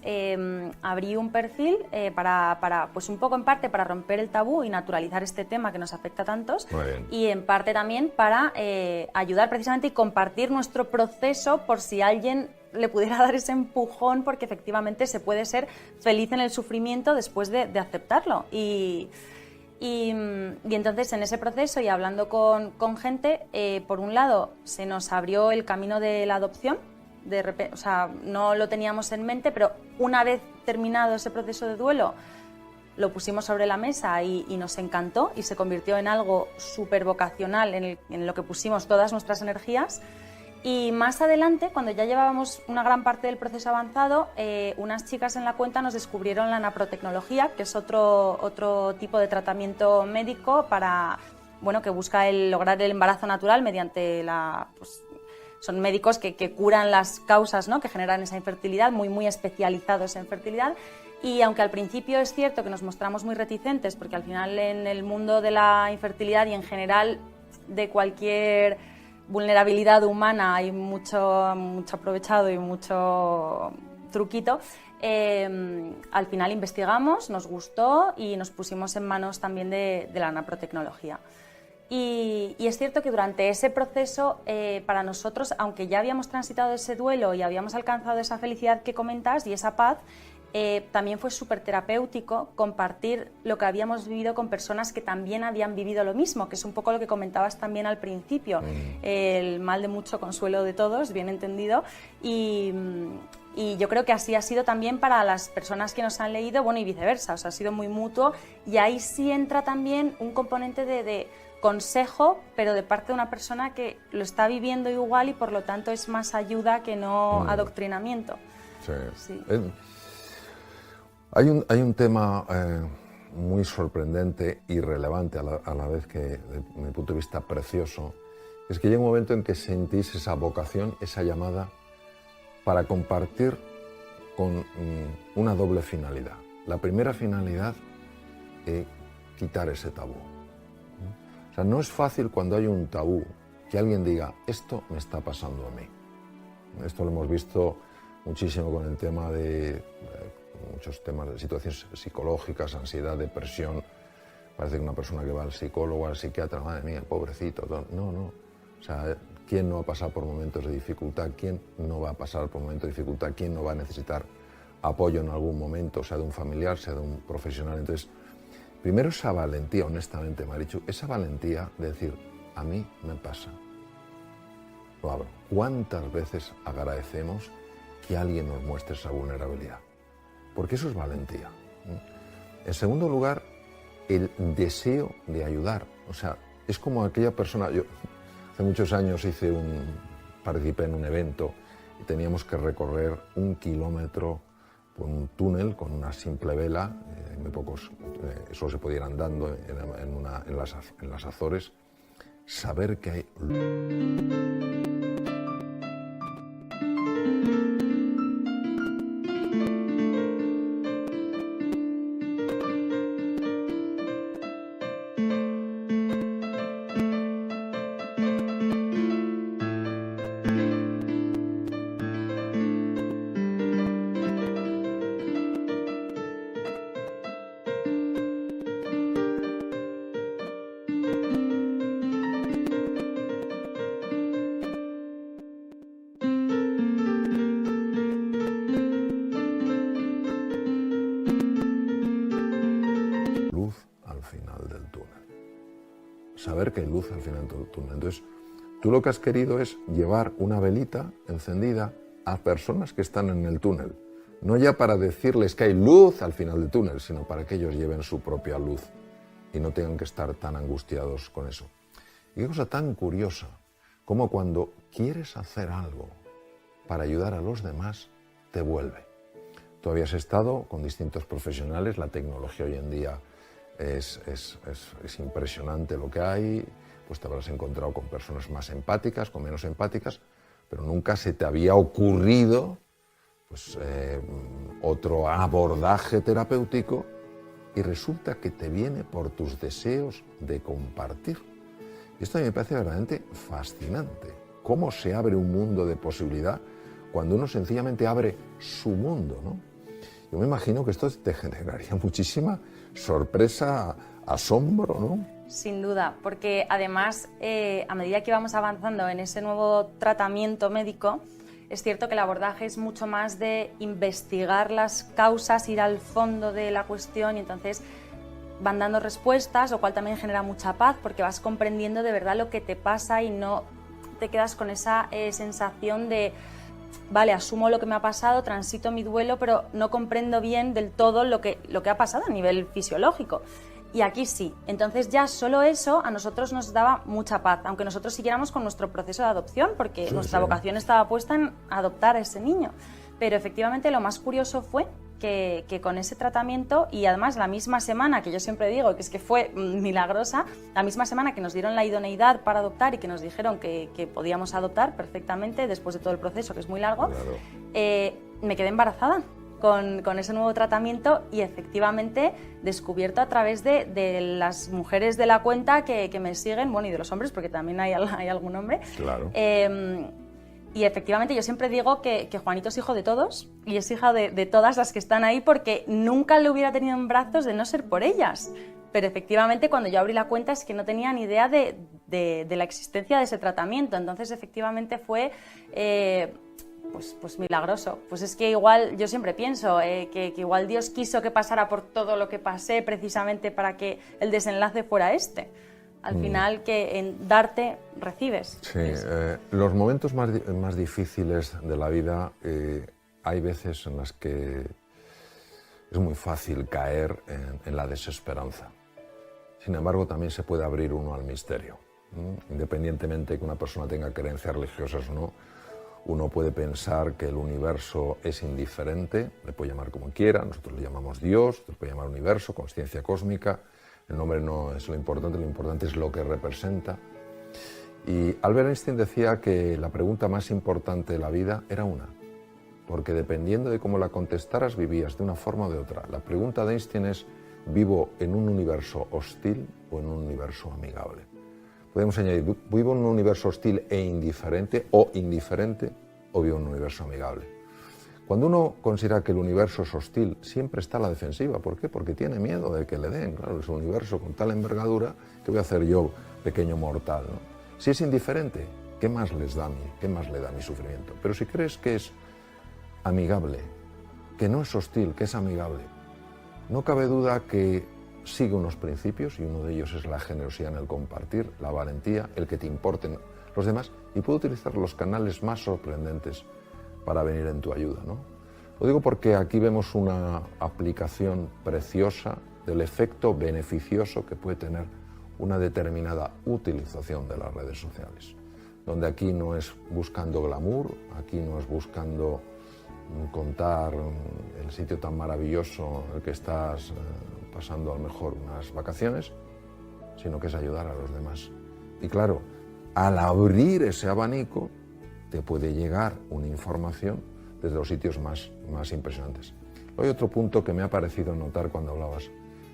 abrí un perfil para, pues un poco en parte para romper el tabú y naturalizar este tema que nos afecta a tantos, y en parte también para ayudar precisamente y compartir nuestro proceso por si alguien le pudiera dar ese empujón, porque efectivamente se puede ser feliz en el sufrimiento después de aceptarlo. Y entonces en ese proceso y hablando con gente, por un lado se nos abrió el camino de la adopción. De repente, o sea, no lo teníamos en mente, pero una vez terminado ese proceso de duelo, lo pusimos sobre la mesa y nos encantó y se convirtió en algo súper vocacional en lo que pusimos todas nuestras energías. Y más adelante, cuando ya llevábamos una gran parte del proceso avanzado, unas chicas en la cuenta nos descubrieron la naprotecnología, que es otro tipo de tratamiento médico para, bueno, que busca lograr el embarazo natural mediante son médicos que curan las causas, ¿no?, que generan esa infertilidad, muy especializados en fertilidad. Y aunque al principio es cierto que nos mostramos muy reticentes, porque al final en el mundo de la infertilidad y en general de cualquier vulnerabilidad humana hay mucho aprovechado y mucho truquito, al final investigamos, nos gustó y nos pusimos en manos también de la naprotecnología. Y es cierto que durante ese proceso, para nosotros, aunque ya habíamos transitado ese duelo y habíamos alcanzado esa felicidad que comentas y esa paz, también fue súper terapéutico compartir lo que habíamos vivido con personas que también habían vivido lo mismo, que es un poco lo que comentabas también al principio, el mal de mucho consuelo de todos, bien entendido, y yo creo que así ha sido también para las personas que nos han leído, bueno, y viceversa, o sea, ha sido muy mutuo, y ahí sí entra también un componente de consejo, pero de parte de una persona que lo está viviendo igual y por lo tanto es más ayuda que no adoctrinamiento. Sí. Hay un tema muy sorprendente y relevante a la vez que, desde mi punto de vista, precioso, es que llega un momento en que sentís esa vocación, esa llamada para compartir con una doble finalidad. La primera finalidad es quitar ese tabú. O sea, no es fácil cuando hay un tabú que alguien diga, esto me está pasando a mí. Esto lo hemos visto muchísimo con el tema de muchos temas de situaciones psicológicas, ansiedad, depresión. Parece que una persona que va al psicólogo, al psiquiatra, madre mía, pobrecito. No. O sea, ¿quién no va a pasar por momentos de dificultad? ¿Quién no va a pasar por momentos de dificultad? ¿Quién no va a necesitar apoyo en algún momento, sea de un familiar, sea de un profesional? Entonces, primero esa valentía, honestamente, Marichu, esa valentía de decir, a mí me pasa. Lo abro. ¿Cuántas veces agradecemos que alguien nos muestre esa vulnerabilidad? Porque eso es valentía. En segundo lugar, el deseo de ayudar. O sea, es como aquella persona... Yo hace muchos años participé en un evento y teníamos que recorrer 1 kilómetro por un túnel con una simple vela, muy pocos, solo se podía ir andando en las Azores, saber que hay... Saber que hay luz al final del túnel. Entonces, tú lo que has querido es llevar una velita encendida a personas que están en el túnel. No ya para decirles que hay luz al final del túnel, sino para que ellos lleven su propia luz y no tengan que estar tan angustiados con eso. Y qué cosa tan curiosa, como cuando quieres hacer algo para ayudar a los demás, te vuelve. Tú habías estado con distintos profesionales, la tecnología hoy en día es impresionante lo que hay, pues te habrás encontrado con personas más empáticas, con menos empáticas, pero nunca se te había ocurrido pues, otro abordaje terapéutico y resulta que te viene por tus deseos de compartir. Y esto a mí me parece verdaderamente fascinante, cómo se abre un mundo de posibilidad cuando uno sencillamente abre su mundo, ¿no? Yo me imagino que esto te generaría muchísima sorpresa, asombro, ¿no? Sin duda, porque además, a medida que vamos avanzando en ese nuevo tratamiento médico, es cierto que el abordaje es mucho más de investigar las causas, ir al fondo de la cuestión y entonces van dando respuestas, lo cual también genera mucha paz porque vas comprendiendo de verdad lo que te pasa y no te quedas con esa sensación de vale, asumo lo que me ha pasado, transito mi duelo, pero no comprendo bien del todo lo que ha pasado a nivel fisiológico. Y aquí sí. Entonces ya solo eso a nosotros nos daba mucha paz, aunque nosotros siguiéramos con nuestro proceso de adopción, porque nuestra vocación estaba puesta en adoptar a ese niño. Pero efectivamente lo más curioso fue que con ese tratamiento, y además la misma semana, que yo siempre digo que es que fue milagrosa, la misma semana que nos dieron la idoneidad para adoptar y que nos dijeron que podíamos adoptar perfectamente después de todo el proceso, que es muy largo, Claro. Me quedé embarazada con ese nuevo tratamiento y efectivamente descubierto a través de las mujeres de la cuenta que me siguen, bueno, y de los hombres, porque también hay algún hombre. Claro. Y efectivamente yo siempre digo que Juanito es hijo de todos y es hija de todas las que están ahí, porque nunca le hubiera tenido en brazos de no ser por ellas. Pero efectivamente cuando yo abrí la cuenta es que no tenía ni idea de la existencia de ese tratamiento. Entonces efectivamente fue pues milagroso. Pues es que igual yo siempre pienso que igual Dios quiso que pasara por todo lo que pasé precisamente para que el desenlace fuera este. Al final, que en darte, recibes. Sí, los momentos más difíciles de la vida, hay veces en las que es muy fácil caer en la desesperanza. Sin embargo, también se puede abrir uno al misterio. Independientemente de que una persona tenga creencias religiosas o no, uno puede pensar que el universo es indiferente, le puede llamar como quiera, nosotros le llamamos Dios, otros puede llamar universo, consciencia cósmica. El nombre no es lo importante es lo que representa. Y Albert Einstein decía que la pregunta más importante de la vida era una, porque dependiendo de cómo la contestaras vivías de una forma o de otra. La pregunta de Einstein es, ¿vivo en un universo hostil o en un universo amigable? Podemos añadir, ¿vivo en un universo hostil e indiferente o vivo en un universo amigable? Cuando uno considera que el universo es hostil, siempre está a la defensiva. ¿Por qué? Porque tiene miedo de que le den. Claro, es un universo con tal envergadura, ¿qué voy a hacer yo, pequeño mortal, ¿no? Si es indiferente, ¿qué más les da a mí? ¿Qué más le da mi sufrimiento? Pero si crees que es amigable, que no es hostil, que es amigable, no cabe duda que sigue unos principios, y uno de ellos es la generosidad en el compartir, la valentía, el que te importen los demás, y puede utilizar los canales más sorprendentes para venir en tu ayuda, ¿no? Lo digo porque aquí vemos una aplicación preciosa del efecto beneficioso que puede tener una determinada utilización de las redes sociales, donde aquí no es buscando glamour, aquí no es buscando contar el sitio tan maravilloso en el que estás pasando a lo mejor unas vacaciones, sino que es ayudar a los demás. Y claro, al abrir ese abanico, te puede llegar una información desde los sitios más impresionantes. Hay otro punto que me ha parecido notar cuando hablabas.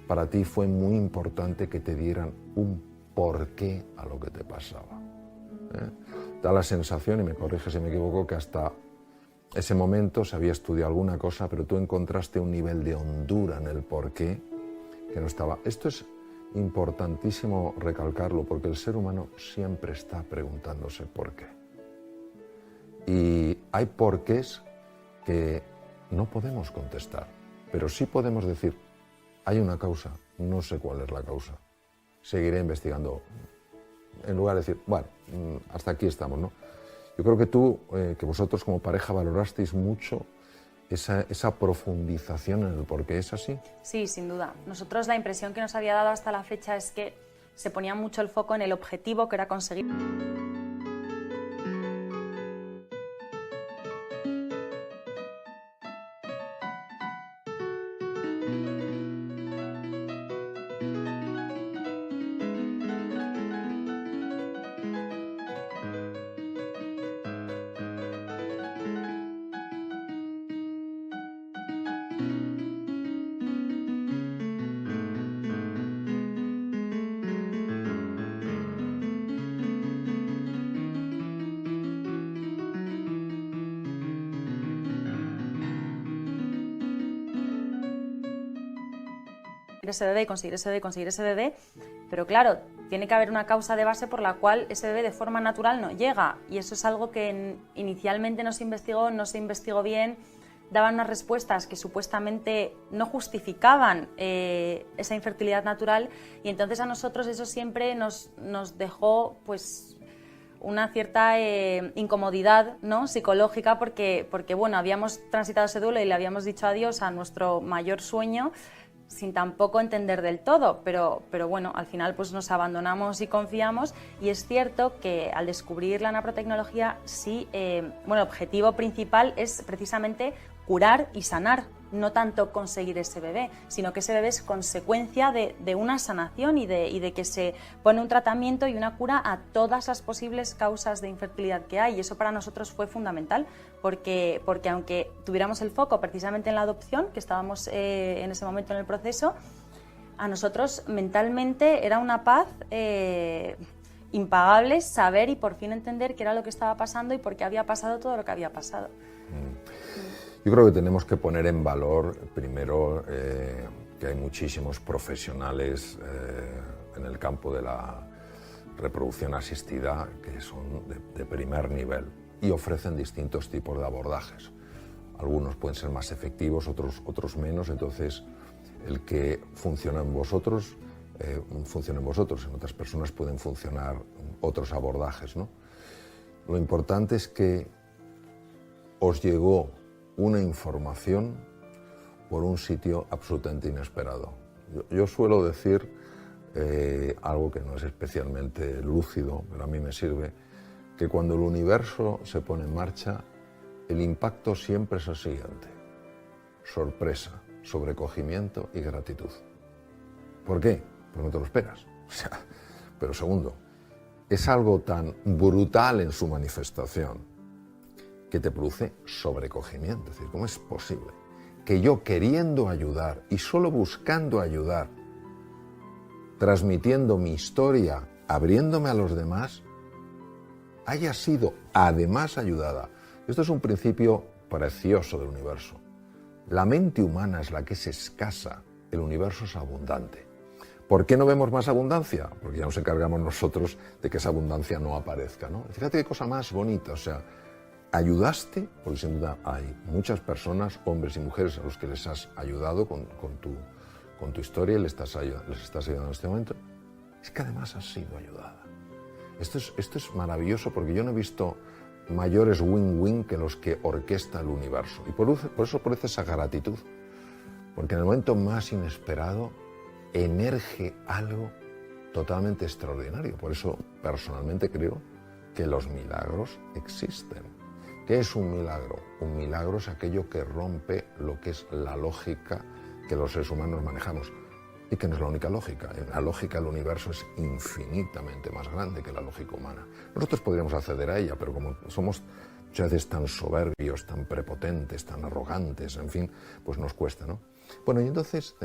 Para ti fue muy importante que te dieran un porqué a lo que te pasaba. Da la sensación, y me corrige si me equivoco, que hasta ese momento se había estudiado alguna cosa, pero tú encontraste un nivel de hondura en el porqué que no estaba. Esto es importantísimo recalcarlo, porque el ser humano siempre está preguntándose por qué. Y hay porqués que no podemos contestar, pero sí podemos decir, hay una causa, no sé cuál es la causa, seguiré investigando, en lugar de decir, bueno, hasta aquí estamos, ¿no? Yo creo que tú, que vosotros como pareja valorasteis mucho esa profundización en el porqué, ¿es así? Sí, sin duda. Nosotros la impresión que nos había dado hasta la fecha es que se ponía mucho el foco en el objetivo, que era conseguir... ese bebé y conseguir ese bebé, pero claro, tiene que haber una causa de base por la cual ese bebé de forma natural no llega, y eso es algo que inicialmente no se investigó bien, daban unas respuestas que supuestamente no justificaban esa infertilidad natural, y entonces a nosotros eso siempre nos dejó pues una cierta incomodidad, ¿no?, psicológica, porque bueno, habíamos transitado ese duelo y le habíamos dicho adiós a nuestro mayor sueño, sin tampoco entender del todo, pero bueno, al final pues nos abandonamos y confiamos, y es cierto que al descubrir la naprotecnología, sí, bueno, el objetivo principal es precisamente curar y sanar, no tanto conseguir ese bebé, sino que ese bebé es consecuencia de una sanación y de que se pone un tratamiento y una cura a todas las posibles causas de infertilidad que hay, y eso para nosotros fue fundamental, porque aunque tuviéramos el foco precisamente en la adopción, que estábamos en ese momento en el proceso, a nosotros mentalmente era una paz impagables saber y por fin entender qué era lo que estaba pasando y por qué había pasado todo lo que había pasado. Yo creo que tenemos que poner en valor, primero, que hay muchísimos profesionales en el campo de la reproducción asistida que son de primer nivel y ofrecen distintos tipos de abordajes. Algunos pueden ser más efectivos, otros menos, entonces el que funciona en vosotros, en otras personas pueden funcionar otros abordajes, ¿no? Lo importante es que os llegó una información por un sitio absolutamente inesperado. Yo suelo decir algo que no es especialmente lúcido, pero a mí me sirve, que cuando el universo se pone en marcha, el impacto siempre es el siguiente: sorpresa, sobrecogimiento y gratitud. ¿Por qué? Pues no te lo esperas. Pero segundo, es algo tan brutal en su manifestación que te produce sobrecogimiento. Es decir, ¿cómo es posible que yo, queriendo ayudar y solo buscando ayudar, transmitiendo mi historia, abriéndome a los demás, haya sido además ayudada? Esto es un principio precioso del universo. La mente humana es la que es escasa, el universo es abundante. ¿Por qué no vemos más abundancia? Porque ya nos encargamos nosotros de que esa abundancia no aparezca, ¿no? Fíjate qué cosa más bonita, o sea, ayudaste, porque sin duda hay muchas personas, hombres y mujeres, a los que les has ayudado con tu historia y les estás ayudando en este momento. Es que además has sido ayudada. Esto es maravilloso, porque yo no he visto mayores win-win que los que orquesta el universo. Y por eso produce esa gratitud. Porque en el momento más inesperado emerge algo totalmente extraordinario. Por eso personalmente creo que los milagros existen. ¿Qué es un milagro? Un milagro es aquello que rompe lo que es la lógica que los seres humanos manejamos. Y que no es la única lógica. La lógica del universo es infinitamente más grande que la lógica humana. Nosotros podríamos acceder a ella, pero como somos muchas veces tan soberbios, tan prepotentes, tan arrogantes, en fin, pues nos cuesta, ¿no? Bueno, y entonces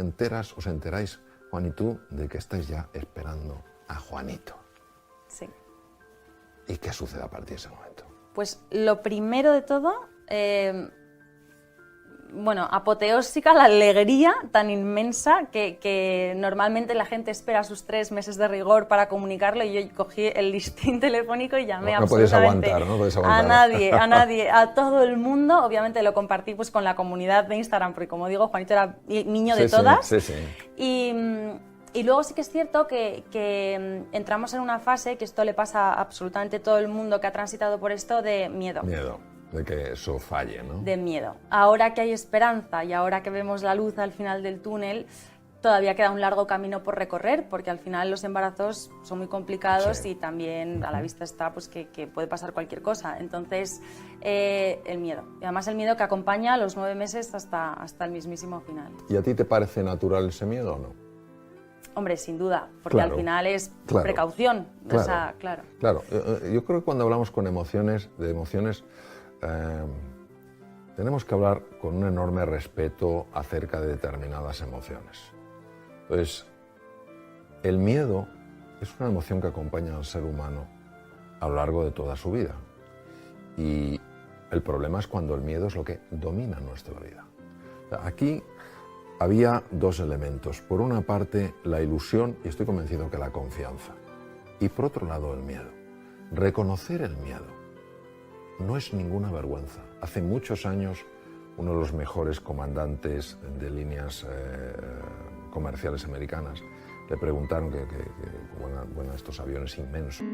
os enteráis, Juan y tú, de que estáis ya esperando a Juanito. Sí. ¿Y qué sucede a partir de ese momento? Pues lo primero de todo, apoteósica la alegría tan inmensa que normalmente la gente espera sus 3 meses de rigor para comunicarlo, y yo cogí el listín telefónico y llamé absolutamente a nadie, a todo el mundo. Obviamente lo compartí pues con la comunidad de Instagram, porque como digo, Juanito era niño de todas. Sí. Y luego sí que es cierto que entramos en una fase, que esto le pasa a absolutamente todo el mundo que ha transitado por esto, de miedo. Miedo. De que eso falle, ¿no? De miedo. Ahora que hay esperanza y ahora que vemos la luz al final del túnel, todavía queda un largo camino por recorrer, porque al final los embarazos son muy complicados, sí. Y también a la vista está pues, que puede pasar cualquier cosa. Entonces, el miedo. Y además el miedo que acompaña a los 9 meses hasta el mismísimo final. ¿Y a ti te parece natural ese miedo o no? Hombre, sin duda, porque al final es precaución. Claro, o sea, claro. Yo creo que cuando hablamos de emociones, tenemos que hablar con un enorme respeto acerca de determinadas emociones. Entonces, el miedo es una emoción que acompaña al ser humano a lo largo de toda su vida. Y el problema es cuando el miedo es lo que domina nuestra vida. Aquí había 2 elementos. Por una parte, la ilusión, y estoy convencido que la confianza. Y por otro lado, el miedo. Reconocer el miedo no es ninguna vergüenza. Hace muchos años, uno de los mejores comandantes de líneas comerciales americanas le preguntaron que bueno, estos aviones inmensos.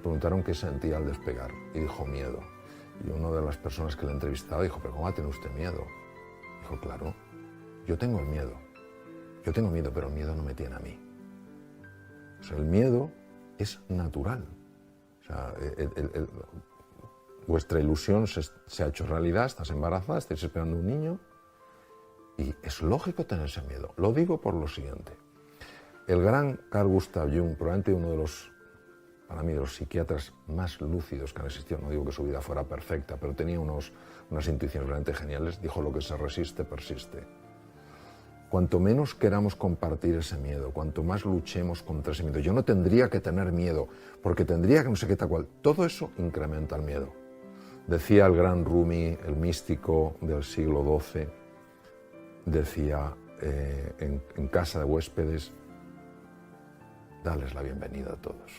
Preguntaron qué sentía al despegar y dijo miedo. Y una de las personas que le entrevistaba dijo, ¿pero cómo va a tener usted miedo? Dijo, claro, yo tengo el miedo. Yo tengo miedo, pero el miedo no me tiene a mí. O sea, el miedo es natural. O sea, vuestra ilusión se ha hecho realidad, estás embarazada, estáis esperando un niño y es lógico tener ese miedo. Lo digo por lo siguiente. El gran Carl Gustav Jung, probablemente uno de los, para mí, de los psiquiatras más lúcidos que han existido, no digo que su vida fuera perfecta, pero tenía unas intuiciones realmente geniales, dijo, lo que se resiste, persiste. Cuanto menos queramos compartir ese miedo, cuanto más luchemos contra ese miedo, yo no tendría que tener miedo, porque tendría que no sé qué tal cual, todo eso incrementa el miedo. Decía el gran Rumi, el místico del siglo XII, decía en casa de huéspedes, dales la bienvenida a todos,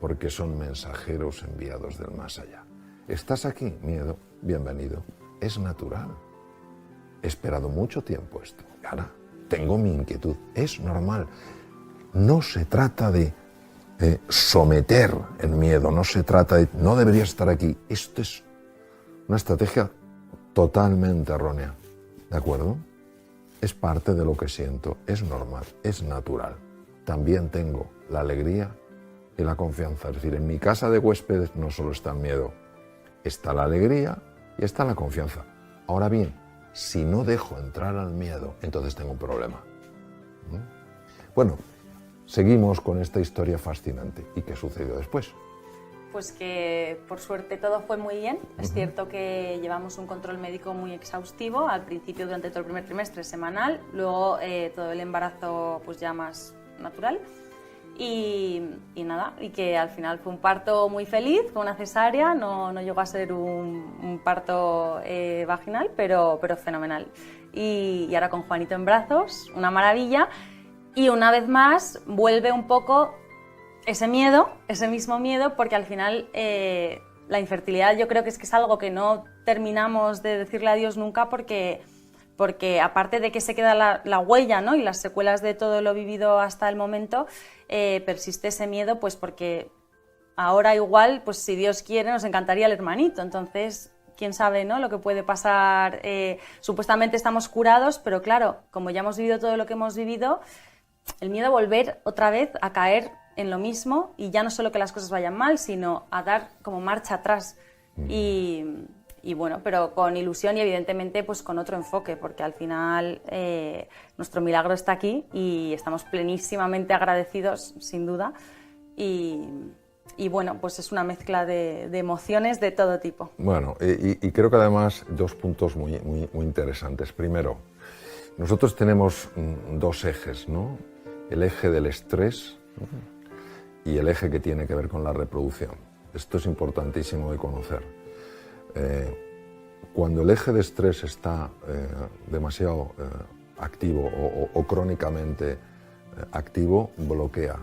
porque son mensajeros enviados del más allá. ¿Estás aquí? Miedo, bienvenido, es natural. He esperado mucho tiempo esto, y ahora tengo mi inquietud, es normal. No se trata de someter el miedo, no se trata de, no debería estar aquí. Esto es una estrategia totalmente errónea, ¿de acuerdo? Es parte de lo que siento, es normal, es natural. También tengo la alegría y la confianza. Es decir, en mi casa de huéspedes no solo está el miedo, está la alegría y está la confianza. Ahora bien, si no dejo entrar al miedo, entonces tengo un problema. Bueno, seguimos con esta historia fascinante. ¿Y qué sucedió después? Pues que por suerte todo fue muy bien. Es cierto que llevamos un control médico muy exhaustivo, al principio durante todo el primer trimestre semanal, luego todo el embarazo pues ya más natural y nada, y que al final fue un parto muy feliz, fue una cesárea, no llegó a ser un parto vaginal, pero fenomenal. Y ahora con Juanito en brazos, una maravilla, y una vez más vuelve un poco ese miedo, ese mismo miedo, porque al final la infertilidad yo creo que es algo que no terminamos de decirle adiós nunca porque aparte de que se queda la huella, ¿no? Y las secuelas de todo lo vivido hasta el momento, persiste ese miedo, pues porque ahora igual, pues si Dios quiere, nos encantaría el hermanito, entonces quién sabe, ¿no? Lo que puede pasar. Supuestamente estamos curados, pero claro, como ya hemos vivido todo lo que hemos vivido, el miedo a volver otra vez a caer en lo mismo y ya no solo que las cosas vayan mal, sino a dar como marcha atrás. Y bueno, pero con ilusión y evidentemente pues con otro enfoque, porque al final nuestro milagro está aquí y estamos plenísimamente agradecidos, sin duda. Y bueno, pues es una mezcla de emociones de todo tipo. Bueno, y creo que además dos puntos muy interesantes. Primero, nosotros tenemos dos ejes, ¿no? El eje del estrés y el eje que tiene que ver con la reproducción. Esto es importantísimo de conocer. Cuando el eje de estrés está demasiado activo o crónicamente activo, bloquea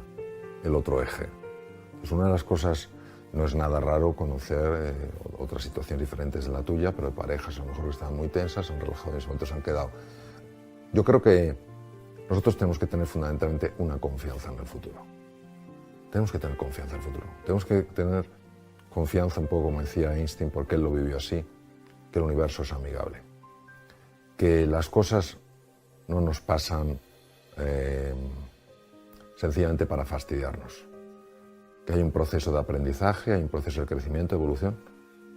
el otro eje. Pues una de las cosas, no es nada raro conocer otras situaciones diferentes de la tuya, pero de parejas a lo mejor que están muy tensas, han relajado y en ese momento se han quedado. Yo creo que nosotros tenemos que tener fundamentalmente una confianza en el futuro. Tenemos que tener confianza en el futuro. Tenemos que tener confianza, un poco como decía Einstein, porque él lo vivió así, que el universo es amigable. Que las cosas no nos pasan sencillamente para fastidiarnos. Que hay un proceso de aprendizaje, hay un proceso de crecimiento, de evolución.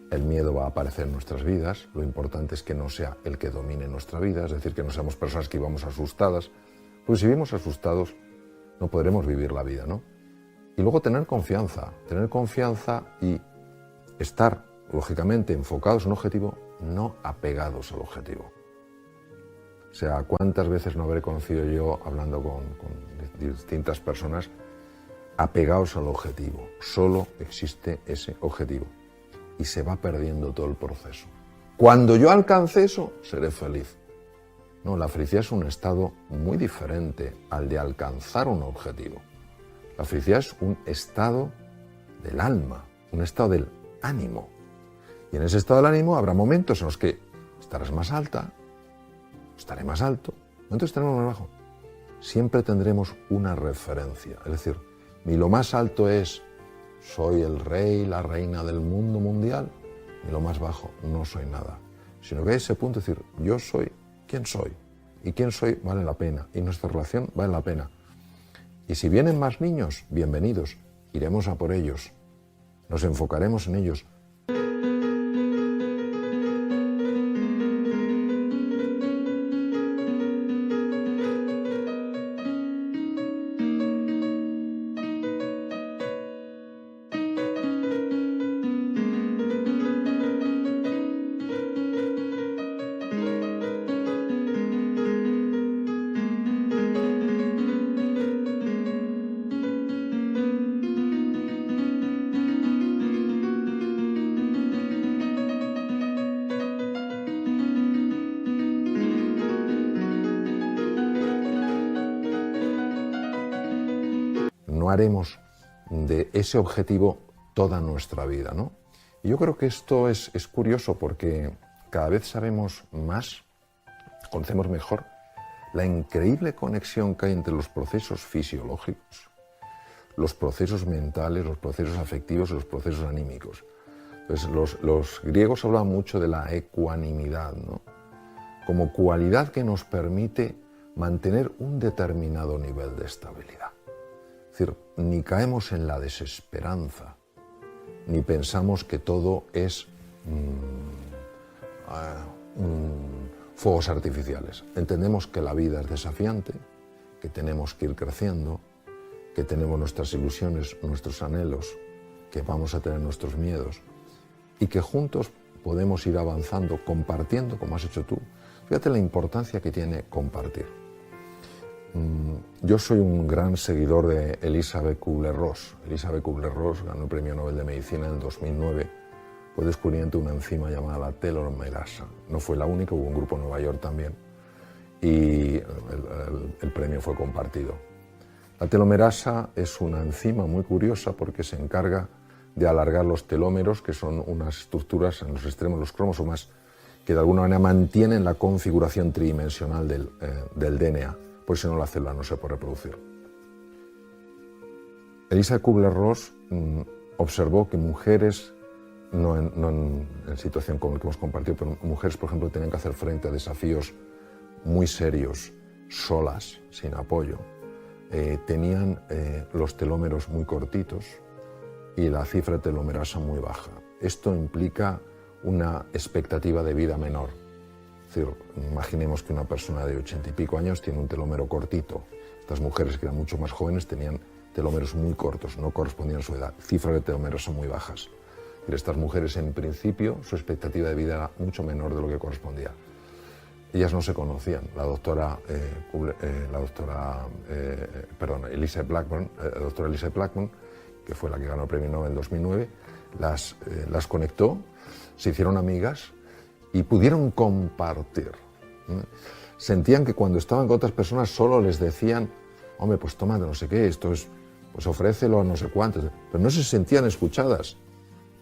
El miedo va a aparecer en nuestras vidas. Lo importante es que no sea el que domine nuestra vida, es decir, que no seamos personas que vivamos asustadas. Porque si vivimos asustados, no podremos vivir la vida, ¿no? Y luego tener confianza y estar, lógicamente, enfocados en un objetivo, no apegados al objetivo. O sea, ¿cuántas veces no habré conocido yo, hablando con distintas personas, apegados al objetivo? Solo existe ese objetivo y se va perdiendo todo el proceso. Cuando yo alcance eso, seré feliz. No, la felicidad es un estado muy diferente al de alcanzar un objetivo. La felicidad es un estado del alma, un estado del ánimo. Y en ese estado del ánimo habrá momentos en los que estarás más alta, estaré más alto, momentos estaremos más bajo. Siempre tendremos una referencia. Es decir, ni lo más alto es soy el rey, la reina del mundo mundial, ni lo más bajo, no soy nada. Sino que hay ese punto de decir, yo soy quien soy. Y quien soy vale la pena. Y nuestra relación vale la pena. Y si vienen más niños, bienvenidos. Iremos a por ellos. Nos enfocaremos en ellos. No haremos de ese objetivo toda nuestra vida, ¿no? Y yo creo que esto es curioso porque cada vez sabemos más, conocemos mejor la increíble conexión que hay entre los procesos fisiológicos, los procesos mentales, los procesos afectivos y los procesos anímicos. Entonces, los griegos hablaban mucho de la ecuanimidad, ¿no? Como cualidad que nos permite mantener un determinado nivel de estabilidad. Es decir, ni caemos en la desesperanza, ni pensamos que todo es fuegos artificiales. Entendemos que la vida es desafiante, que tenemos que ir creciendo, que tenemos nuestras ilusiones, nuestros anhelos, que vamos a tener nuestros miedos y que juntos podemos ir avanzando, compartiendo, como has hecho tú. Fíjate la importancia que tiene compartir. Yo soy un gran seguidor de Elisabeth Kubler-Ross. Elisabeth Kubler-Ross ganó el Premio Nobel de Medicina en el 2009. Fue descubrimiento de una enzima llamada la telomerasa. No fue la única, hubo un grupo en Nueva York también. Y el premio fue compartido. La telomerasa es una enzima muy curiosa porque se encarga de alargar los telómeros, que son unas estructuras en los extremos de los cromosomas que de alguna manera mantienen la configuración tridimensional del DNA. Por si no, la célula no se puede reproducir. Elisabeth Kubler-Ross observó que mujeres, no en situación como la que hemos compartido, pero mujeres, por ejemplo, tenían que hacer frente a desafíos muy serios, solas, sin apoyo. Tenían los telómeros muy cortitos y la cifra de telomerasa muy baja. Esto implica una expectativa de vida menor. Es decir, imaginemos que una persona de 80 y pico años tiene un telómero cortito. Estas mujeres que eran mucho más jóvenes tenían telómeros muy cortos, no correspondían a su edad. Cifras de telómeros son muy bajas. Es decir, estas mujeres, en principio, su expectativa de vida era mucho menor de lo que correspondía. Ellas no se conocían. La doctora Elizabeth Blackburn, que fue la que ganó el Premio Nobel en 2009, las conectó, se hicieron amigas y pudieron compartir. Sentían que cuando estaban con otras personas solo les decían, hombre, pues toma de no sé qué, esto es, pues ofrécelo a no sé cuántos, pero no se sentían escuchadas.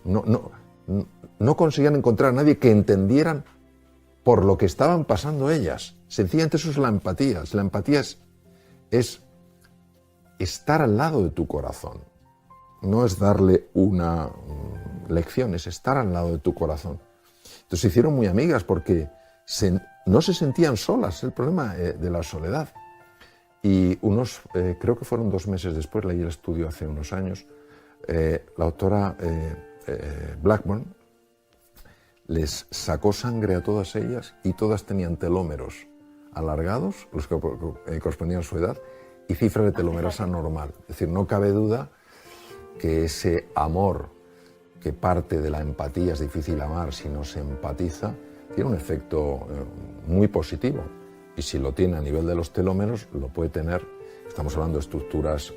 No conseguían encontrar a nadie que entendieran por lo que estaban pasando ellas. Sencillamente eso es la empatía. La empatía es estar al lado de tu corazón. No es darle una lección, es estar al lado de tu corazón. Entonces se hicieron muy amigas porque no se sentían solas, el problema de la soledad. Y creo que fueron 2 meses después, leí el estudio hace unos años, la doctora Blackburn les sacó sangre a todas ellas y todas tenían telómeros alargados, los que correspondían a su edad, y cifra de telomerasa normal. Es decir, no cabe duda que ese amor que parte de la empatía, es difícil amar si no se empatiza, tiene un efecto muy positivo. Y si lo tiene a nivel de los telómeros, lo puede tener. Estamos hablando de estructuras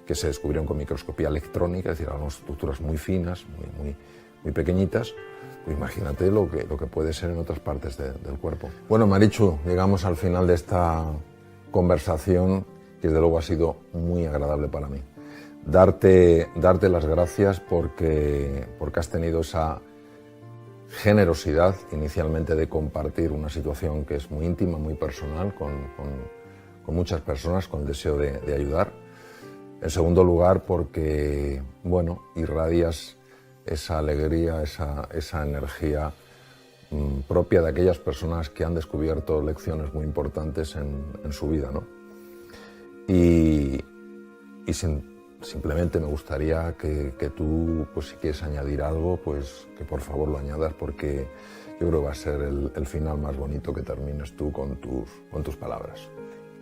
que se descubrieron con microscopía electrónica, es decir, hablamos de estructuras muy finas, muy pequeñitas. Pues imagínate lo que puede ser en otras partes del cuerpo. Bueno, Marichu, llegamos al final de esta conversación, que desde luego ha sido muy agradable para mí. Darte las gracias porque has tenido esa generosidad inicialmente de compartir una situación que es muy íntima, muy personal, con muchas personas, con el deseo de ayudar. En segundo lugar, porque, bueno, irradias esa alegría, esa energía propia de aquellas personas que han descubierto lecciones muy importantes en su vida, ¿no? Y simplemente me gustaría que tú, pues si quieres añadir algo, pues que por favor lo añadas, porque yo creo que va a ser el final más bonito, que termines tú con tus palabras.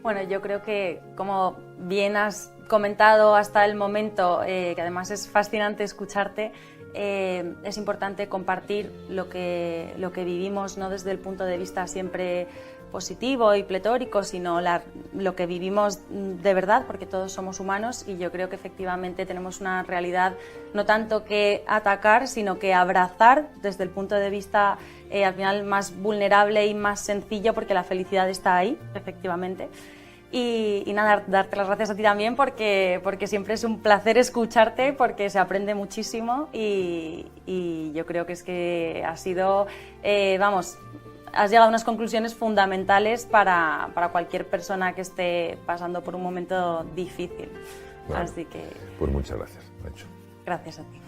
Bueno, yo creo que, como bien has comentado hasta el momento, que además es fascinante escucharte, es importante compartir lo que vivimos, no desde el punto de vista siempre positivo y pletórico, sino lo que vivimos de verdad, porque todos somos humanos, y yo creo que efectivamente tenemos una realidad no tanto que atacar, sino que abrazar desde el punto de vista al final más vulnerable y más sencillo, porque la felicidad está ahí, efectivamente. Y nada, darte las gracias a ti también, porque siempre es un placer escucharte, porque se aprende muchísimo, y yo creo que es que ha sido, has llegado a unas conclusiones fundamentales para cualquier persona que esté pasando por un momento difícil. Bueno, así que... Pues muchas gracias, Nacho. Gracias a ti.